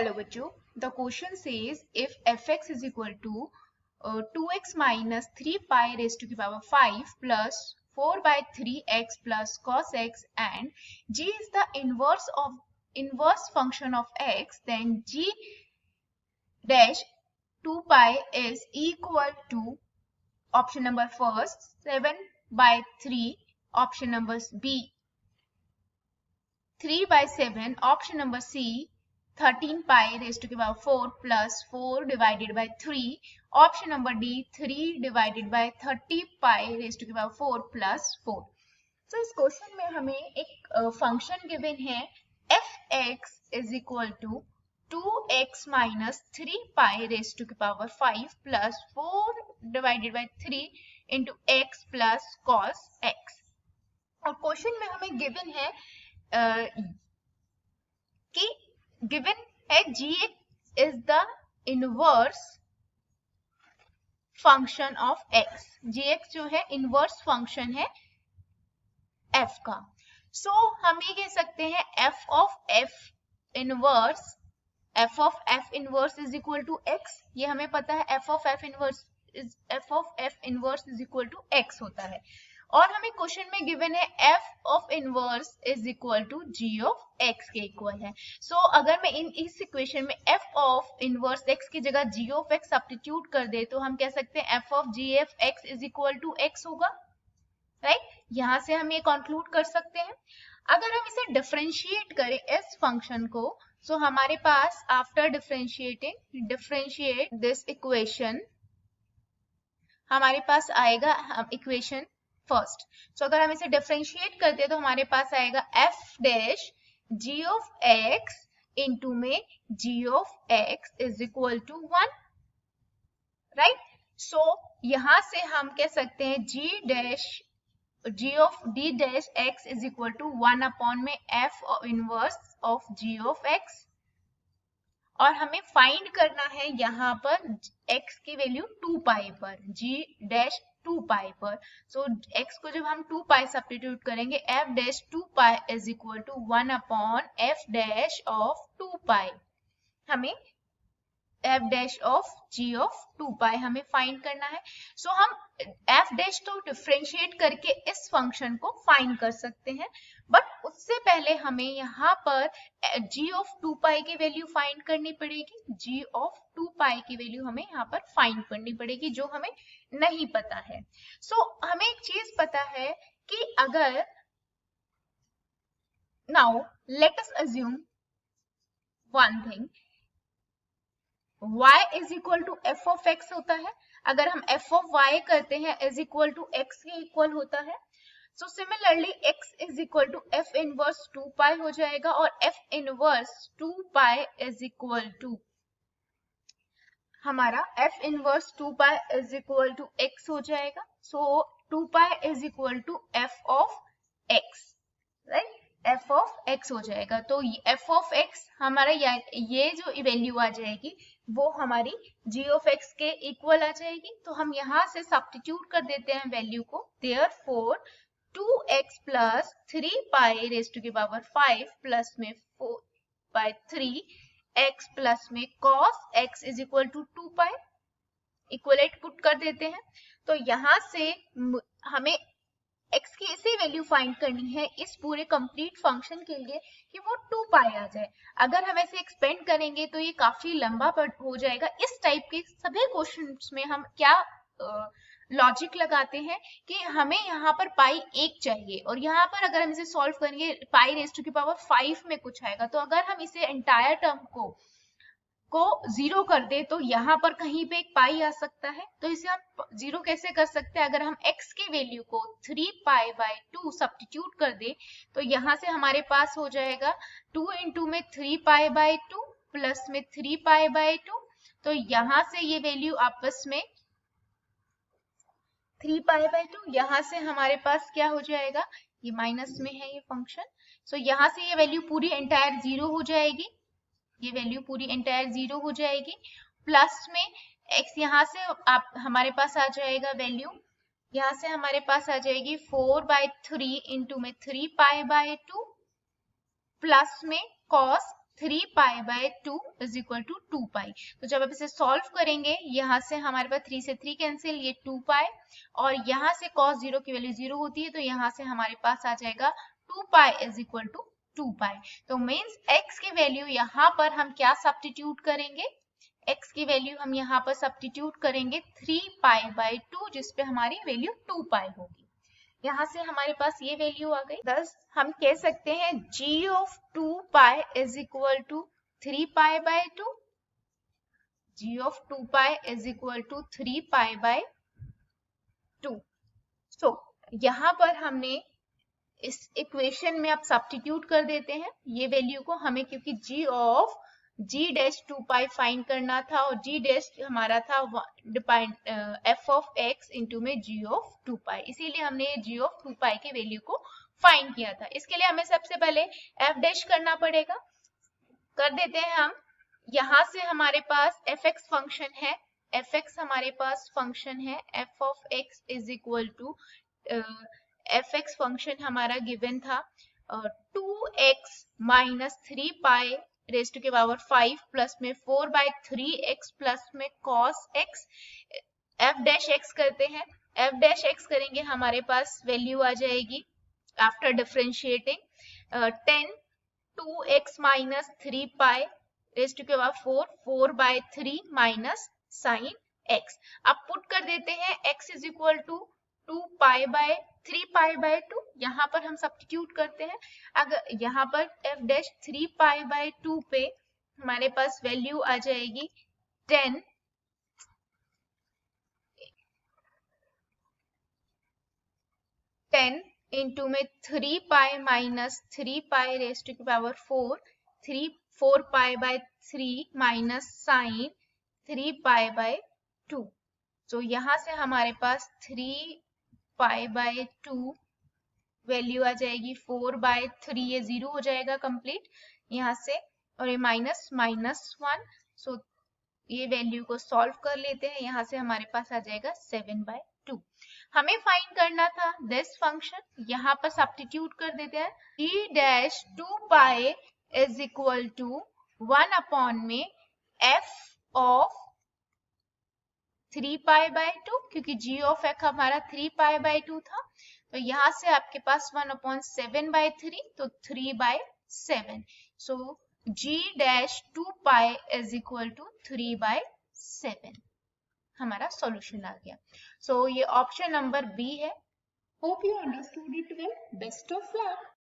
Hello बच्चों, the question says if fx is equal to 2x minus 3 pi raised to the power 5 plus 4 by 3x plus cos x and g is the inverse function of x, then g dash 2 pi is equal to option number first 7 by 3, option number B 3 by 7, option number C 13 pi raised to the power 4 plus 4 divided by 3, option number D 3 divided by 30 pi raised to the power 4 plus 4. So इस question में हमें एक function given है fx is equal to 2x minus 3 pi raised to the power 5 plus 4 divided by 3 into x plus cos x. और question में हमें given है कि गिवन है gx is the inverse function of x. gx जो है inverse function है f का. So हम ये कह सकते हैं f of f inverse is equal to x. ये हमें पता है f of f inverse is equal to x होता है. और हमें क्वेश्चन में गिवन है f of inverse is equal to g of x के इक्वल है. सो अगर मैं इस इक्वेशन में f of inverse x की जगह g of x सब्स्टिट्यूट कर दे तो हम कह सकते हैं f of g of x is equal to x होगा, राइट? यहाँ से हम ये कंक्लूड कर सकते हैं. अगर हम इसे डिफरेंशिएट करें इस फंक्शन को, सो हमारे पास आफ्टर डिफरेंशिएट दिस इक्वेशन हमारे पास आएगा इक्वेशन फर्स्ट. सो अगर हम इसे डिफरेंशिएट करते हैं तो हमारे पास आएगा f dash g of x into में g of x is equal to 1, right? So यहां से हम कह सकते हैं g of d dash x is equal to 1 upon में f inverse of g of x. और हमें फाइंड करना है यहाँ पर x की वैल्यू 2 पाई पर, g डैश 2 पाई पर. सो x को जब हम 2 पाई सब्स्टिट्यूट करेंगे f dash 2 pi is equal to 1 upon f dash of 2 pi. हमें f dash of g of 2 pi हमें फाइंड करना है. सो हम f डैश तो डिफरेंशिएट करके इस फंक्शन को फाइंड कर सकते हैं, बट उससे पहले हमें यहाँ पर g ऑफ 2 पाई की वैल्यू फाइंड करनी पड़ेगी. g ऑफ 2 पाई की वैल्यू हमें यहाँ पर फाइंड करनी पड़ेगी जो हमें नहीं पता है. सो हमें एक चीज पता है कि अगर now let us assume one thing, y is equal to f of x होता है. अगर हम f ऑफ y करते हैं इज इक्वल टू x के इक्वल होता है. So similarly x is equal to f inverse 2 pi हो जाएगा और f inverse 2 pi is equal to हमारा f inverse 2 pi is equal to x हो जाएगा. So 2 pi is equal to f of x, right? f of x हो जाएगा. तो f of x हमारा ये जो वैल्यू आ जाएगी वो हमारी g ऑफ x के इक्वल आ जाएगी. तो हम यहाँ से सब्स्टिट्यूट कर देते हैं वैल्यू को. Therefore 2x plus 3 pi raise to the power 5 plus में 4 बाय 3x प्लस में cos x is equal to 2 pi. Equate put कर देते हैं. तो यहाँ से हमें x की ऐसी वैल्यू फाइंड करनी है इस पूरे कंप्लीट फंक्शन के लिए कि वो 2 पाई आ जाए. अगर हम ऐसे एक्सपेंड करेंगे तो ये काफी लंबा हो जाएगा. इस टाइप के सभी क्वेश्चंस में हम क्या लॉजिक लगाते हैं कि हमें यहाँ पर पाई 1 चाहिए और यहाँ पर अगर हम इसे सॉल्व करेंगे पाई रेज़ टू द पावर 5 में कुछ आएगा. तो अगर हम इसे एंटायर टर्म को 0 कर दे तो यहाँ पर कहीं पे एक पाई आ सकता है. तो इसे हम 0 कैसे कर सकते हैं? अगर हम x की वैल्यू को 3 पाई बाय 2 सब्स्टिट्यूट कर दे तो यहाँ से हमारे पास हो जाएगा 2 इंटू में 3 पाई बाय 2 प्लस में 3 पाई बाय 2. तो यहाँ से ये वैल्यू आपस में 3 पाई बाय 2, यहाँ से हमारे पास क्या हो जाएगा, ये माइनस में है ये फंक्शन. सो यहाँ से ये वैल्यू पूरी एंटायर 0 हो जाएगी. ये वैल्यू पूरी एंटायर 0 हो जाएगी. प्लस में x यहाँ से आप हमारे पास आ जाएगा वैल्यू, यहाँ से हमारे पास आ जाएगी 4 बाय 3 इंटू में 3 पाई बाय 2 प्लस में cos 3 pi by 2 is equal to 2 pi. तो जब आप इसे सॉल्व करेंगे, यहाँ से हमारे पास 3 से 3 कैंसिल, ये 2 पाई, और यहाँ से cos 0 की वैल्यू 0 होती है, तो यहाँ से हमारे पास आ जाएगा 2 pi is equal to 2 pi. तो मीन्स x की वैल्यू यहाँ पर हम क्या सब्स्टिट्यूट करेंगे, x की वैल्यू हम यहाँ पर सब्स्टिट्यूट करेंगे 3 पाई बाय 2, जिसपे हमारी वैल्यू 2 पाई होगी। यहाँ से हमारे पास ये वैल्यू आ गई। थस हम कह सकते हैं g of 2 pi is equal to 3 pi by 2, g of 2 pi is equal to 3 pi by 2। So यहाँ पर हमने इस इक्वेशन में अब सब्स्टिट्यूट कर देते हैं ये वैल्यू को, हमें क्योंकि g of g dash 2 pi find करना था, और g डैश हमारा था f ऑफ x इंटू में g ऑफ 2 पाई, इसीलिए हमने g ऑफ 2 पाई के वैल्यू को फाइंड किया था। इसके लिए हमें सबसे पहले f डैश करना पड़ेगा, कर देते हैं हम। यहाँ से हमारे पास fx फंक्शन है, fx हमारे पास फंक्शन है, f of x is equal to fx function हमारा गिवन था 2x माइनस 3 पाई रेस्ट के पावर 5 प्लस में 4 बाय 3x प्लस में cos x। f dash x करते हैं, f डैश x करेंगे हमारे पास वैल्यू आ जाएगी after differentiating 10 2x minus 3 pi raised के power 4 by 3 minus sine x। अब पुट कर देते हैं x is equal to 2 pi by 3 pi by 2, यहाँ पर हम सब्स्टिट्यूट करते हैं। अगर यहाँ पर f डैश 3 पाई बाय 2 पे हमारे पास वैल्यू आ जाएगी 10 इंटू में 3 pi minus 3 pi raised to power 4 pi by 3 minus sine 3 pi by 2। तो यहाँ से हमारे पास 3 पाई बाय 2 वैल्यू आ जाएगी 4 बाय 3, ये 0 हो जाएगा कंप्लीट यहाँ से, और ये माइनस माइनस 1। सो ये वैल्यू को सॉल्व कर लेते हैं, यहाँ से हमारे पास आ जाएगा 7 बाय 2। हमें फाइंड करना था दिस फंक्शन, यहाँ पर सब्स्टिट्यूट कर देते हैं g dash 2 pi is equal to 1 upon में f ऑफ 3 पाई बाय 2, क्योंकि g ऑफ x हमारा 3 पाई बाय 2 था, तो यहाँ से आपके पास 1/7 बाय 3, तो 3 by 7। So g dash 2 pi is equal to 3 by 7 हमारा सॉल्यूशन आ गया। सो ये ऑप्शन नंबर बी है। Hope you understood it well. Best of luck.